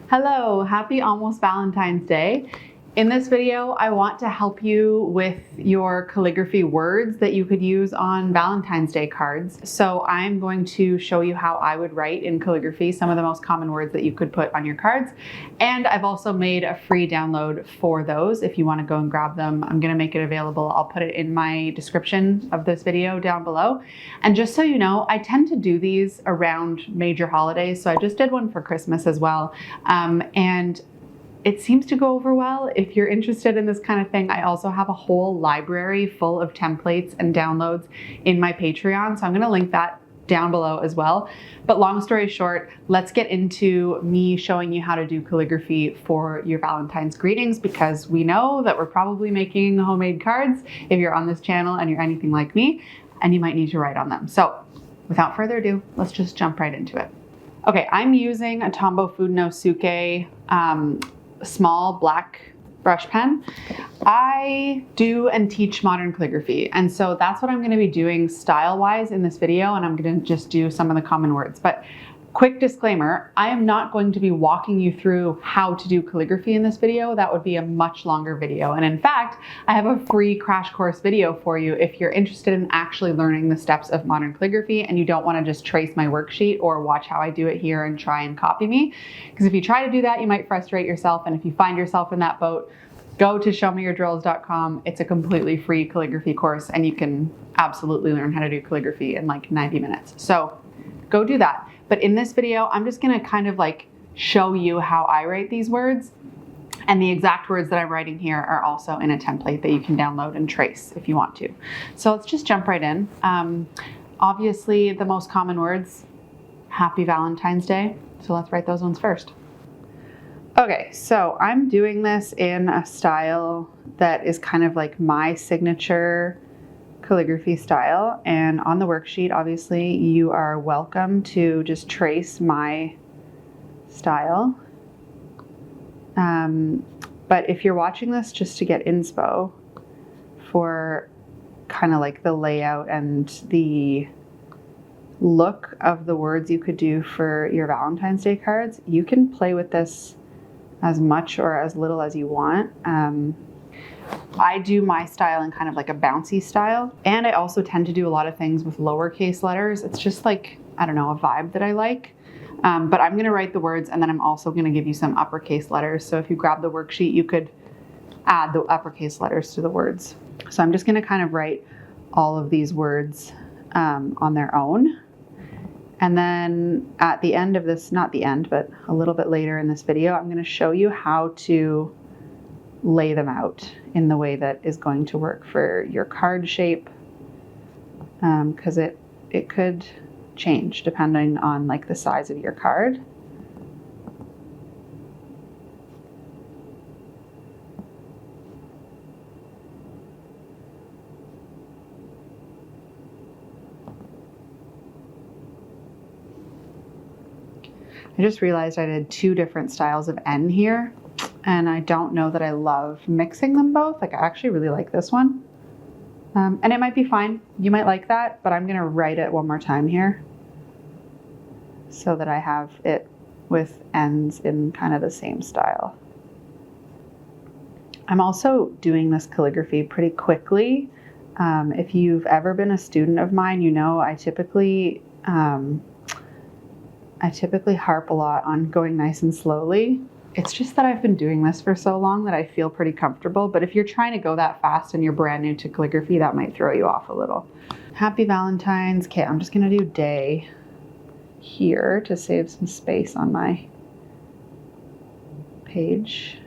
Hello, happy almost Valentine's Day. In this video, I want to help you with your calligraphy words that you could use on Valentine's Day cards. So I'm going to show you how I would write in calligraphy some of the most common words that you could put on your cards. And I've also made a free download for those if you want to go and grab them. I'm going to make it available. I'll put it in my description of this video down below. And just so you know, I tend to do these around major holidays. So I just did one for Christmas as well. And it seems to go over well. If you're interested in this kind of thing, I also have a whole library full of templates and downloads in my Patreon. So I'm going to link that down below as well. But long story short, let's get into me showing you how to do calligraphy for your Valentine's greetings, because we know that we're probably making homemade cards if you're on this channel and you're anything like me, and you might need to write on them. So without further ado, let's just jump right into it. Okay, I'm using a Tombow Fudenosuke small black brush pen. I do and teach modern calligraphy, and so that's what I'm going to be doing style-wise in this video, and I'm going to just do some of the common words. But quick disclaimer, I am not going to be walking you through how to do calligraphy in this video. That would be a much longer video. And in fact, I have a free crash course video for you if you're interested in actually learning the steps of modern calligraphy and you don't want to just trace my worksheet or watch how I do it here and try and copy me. Because if you try to do that, you might frustrate yourself. And if you find yourself in that boat, go to showmeyourdrills.com. It's a completely free calligraphy course, and you can absolutely learn how to do calligraphy in like 90 minutes. So go do that. But in this video, I'm just gonna kind of like show you how I write these words. And the exact words that I'm writing here are also in a template that you can download and trace if you want to. So let's just jump right in. Obviously, the most common words, Happy Valentine's Day. So let's write those ones first. Okay, so I'm doing this in a style that is kind of like my signature calligraphy style, and on the worksheet obviously you are welcome to just trace my style, but if you're watching this just to get inspo for kind of like the layout and the look of the words you could do for your Valentine's Day cards, you can play with this as much or as little as you want. I do my style in kind of like a bouncy style, and I also tend to do a lot of things with lowercase letters. It's just like, I don't know, a vibe that I like. But I'm gonna write the words, and then I'm also gonna give you some uppercase letters. So if you grab the worksheet, you could add the uppercase letters to the words. So I'm just gonna kind of write all of these words on their own. And then at the end of this, not the end, but a little bit later in this video, I'm gonna show you how to lay them out in the way that is going to work for your card shape, because it could change depending on like the size of your card. I just realized I did two different styles of N here, and I don't know that I love mixing them both. Like, I actually really like this one. And it might be fine. You might like that, but I'm gonna write it one more time here so that I have it with N's in kind of the same style. I'm also doing this calligraphy pretty quickly. If you've ever been a student of mine, you know I typically harp a lot on going nice and slowly. It's just that I've been doing this for so long that I feel pretty comfortable. But if you're trying to go that fast and you're brand new to calligraphy, that might throw you off a little. Happy Valentine's. Okay, I'm just gonna do day here to save some space on my page.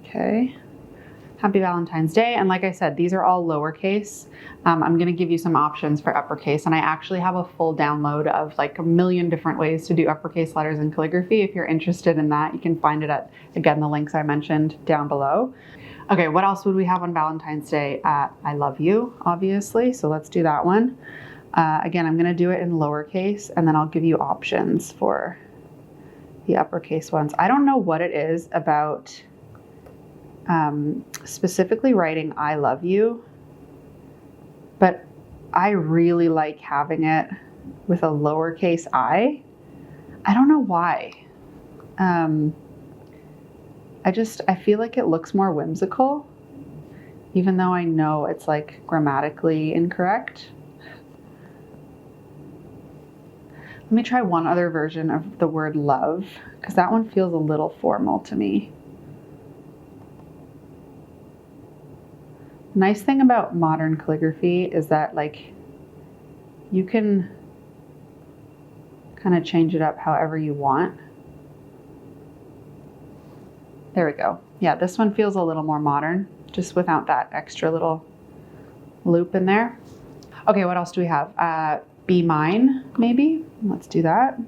Okay. Happy Valentine's Day. And like I said, these are all lowercase. I'm going to give you some options for uppercase, and I actually have a full download of like a million different ways to do uppercase letters in calligraphy. If you're interested in that, you can find it at, again, the links I mentioned down below. Okay, what else would we have on Valentine's Day? I love you, obviously, so let's do that one. Again, I'm going to do it in lowercase, and then I'll give you options for the uppercase ones. I don't know what it is about specifically writing I love you, but I really like having it with a lowercase I. I don't know why. I feel like it looks more whimsical, even though I know it's like grammatically incorrect. Let me try one other version of the word love, because that one feels a little formal to me. Nice thing about modern calligraphy is that like you can kind of change it up however you want. There we go. Yeah, this one feels a little more modern, just without that extra little loop in there. Okay, what else do we have? Be mine, maybe. Let's do that.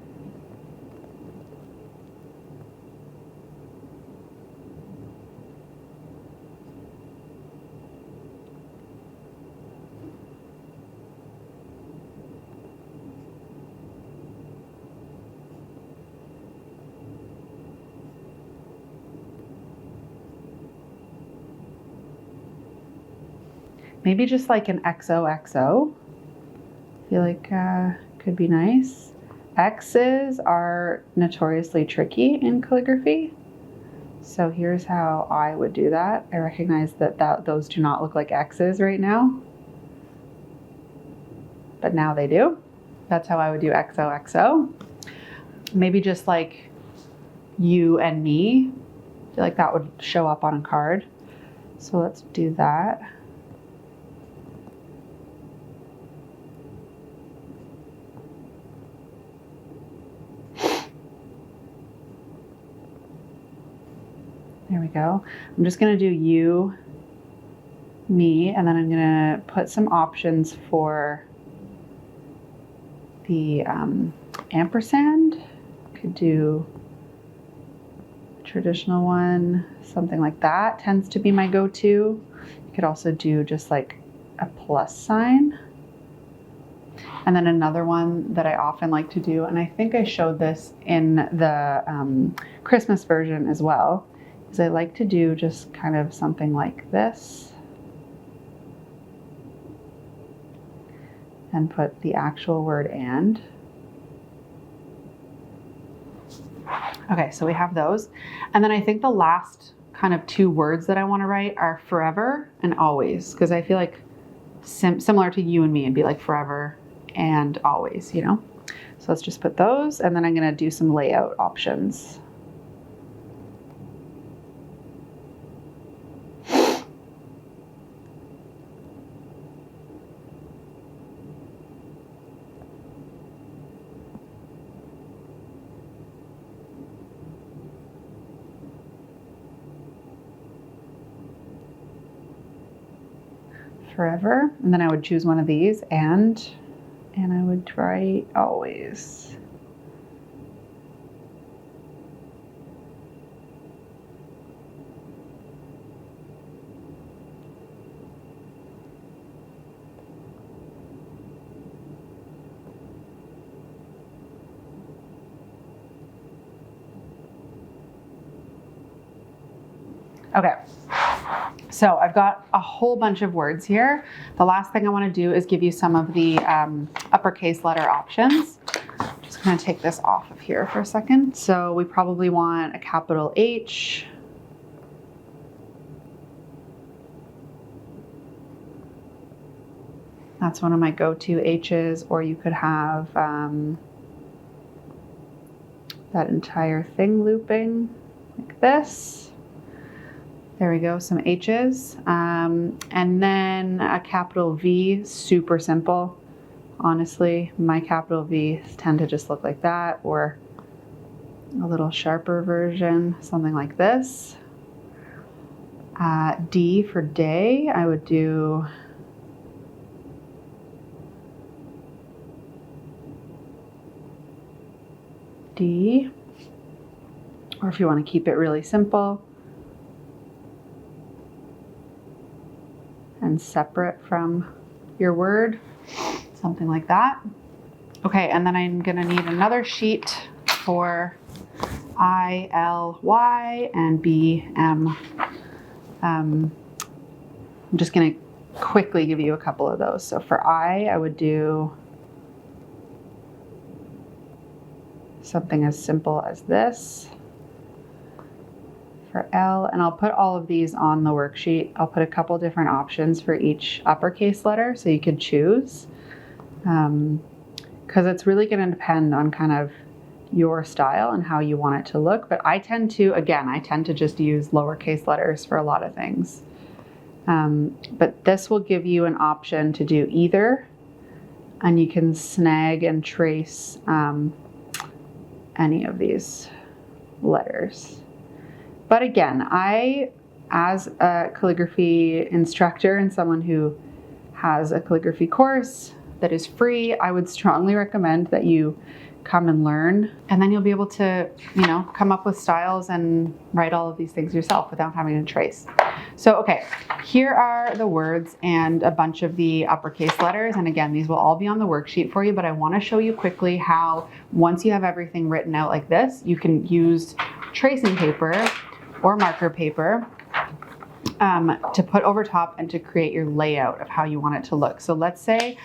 Maybe just like an XOXO. I feel like could be nice. X's are notoriously tricky in calligraphy. So here's how I would do that. I recognize that those do not look like X's right now, but now they do. That's how I would do XOXO. Maybe just like you and me. I feel like that would show up on a card. So let's do that. There we go. I'm just gonna do you, me, and then I'm gonna put some options for the ampersand. Could do a traditional one, something like that tends to be my go-to. You could also do just like a plus sign. And then another one that I often like to do, and I think I showed this in the Christmas version as well, is I like to do just kind of something like this and put the actual word and. Okay, so we have those. And then I think the last kind of two words that I want to write are forever and always, because I feel like similar to you and me, it'd be like forever and always, you know? So let's just put those, and then I'm gonna do some layout options. Forever, and then I would choose one of these and I would write always. Okay. So I've got a whole bunch of words here. The last thing I want to do is give you some of the uppercase letter options. Just going to take this off of here for a second. So we probably want a capital H. That's one of my go-to H's, or you could have that entire thing looping like this. There we go, some H's. And then a capital V, super simple. Honestly, my capital V's tend to just look like that, or a little sharper version, something like this. D for day, I would do D. Or if you want to keep it really simple and separate from your word, something like that. Okay, and then I'm gonna need another sheet for I, L, Y, and B, M I'm just gonna quickly give you a couple of those. So for I would do something as simple as this. For L, and I'll put all of these on the worksheet. I'll put a couple different options for each uppercase letter so you could choose. Because it's really going to depend on kind of your style and how you want it to look. But I tend to just use lowercase letters for a lot of things. But this will give you an option to do either, and you can snag and trace any of these letters. But again, as a calligraphy instructor and someone who has a calligraphy course that is free, I would strongly recommend that you come and learn, and then you'll be able to, come up with styles and write all of these things yourself without having to trace. So, okay, here are the words and a bunch of the uppercase letters. And again, these will all be on the worksheet for you, but I want to show you quickly how, once you have everything written out like this, you can use tracing paper or marker paper to put over top and to create your layout of how you want it to look. So let's say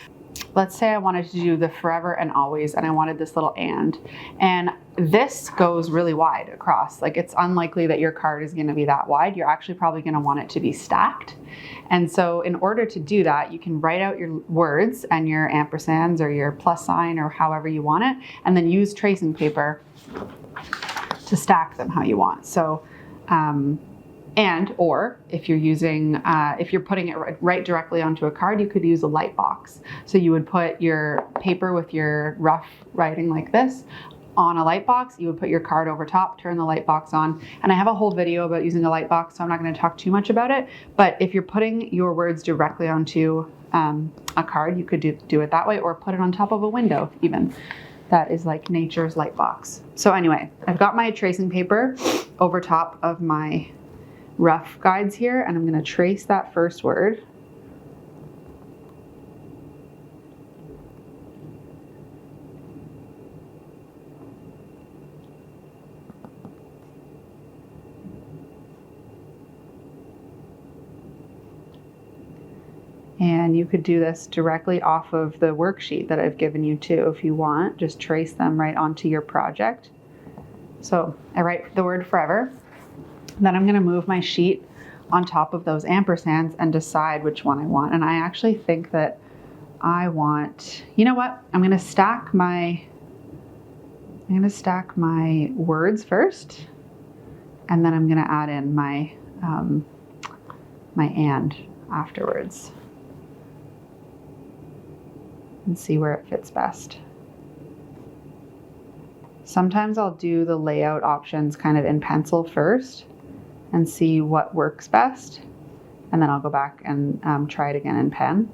I wanted to do the forever and always, and I wanted this little and this goes really wide across. Like, it's unlikely that your card is going to be that wide. You're actually probably going to want it to be stacked. And so in order to do that, you can write out your words and your ampersands or your plus sign or however you want it, and then use tracing paper to stack them how you want. So or if you're using, if you're putting it right directly onto a card, you could use a light box. So you would put your paper with your rough writing like this on a light box. You would put your card over top, turn the light box on. And I have a whole video about using a light box, so I'm not going to talk too much about it. But if you're putting your words directly onto a card, you could do it that way, or put it on top of a window even. That is like nature's light box. So anyway, I've got my tracing paper over top of my rough guides here, and I'm going to trace that first word. And you could do this directly off of the worksheet that I've given you too, if you want. Just trace them right onto your project. So I write the word forever. Then I'm going to move my sheet on top of those ampersands and decide which one I want. And I actually think that I want, you know what? I'm going to stack my words first, and then I'm going to add in my and afterwards and see where it fits best. Sometimes I'll do the layout options kind of in pencil first and see what works best, and then I'll go back and try it again in pen.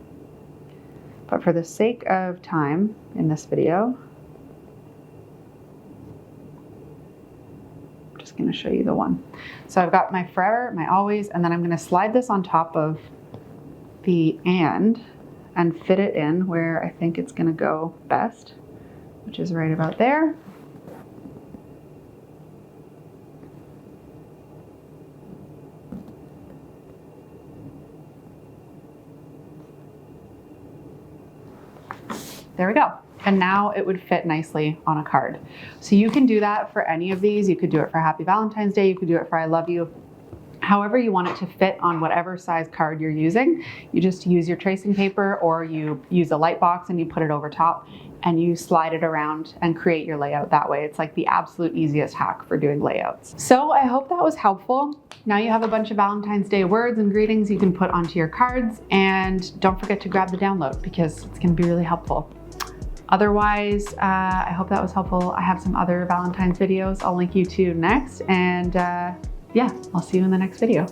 But for the sake of time in this video, I'm just going to show you the one. So I've got my forever, my always, and then I'm going to slide this on top of the and fit it in where I think it's going to go best, which is right about there. There we go. And now it would fit nicely on a card. So you can do that for any of these. You could do it for Happy Valentine's Day. You could do it for I love you. However you want it to fit on whatever size card you're using. You just use your tracing paper, or you use a light box and you put it over top and you slide it around and create your layout that way. It's like the absolute easiest hack for doing layouts. So I hope that was helpful. Now you have a bunch of Valentine's Day words and greetings you can put onto your cards, and don't forget to grab the download because it's going to be really helpful. Otherwise, I hope that was helpful. I have some other Valentine's videos I'll link you to next, and yeah, I'll see you in the next video.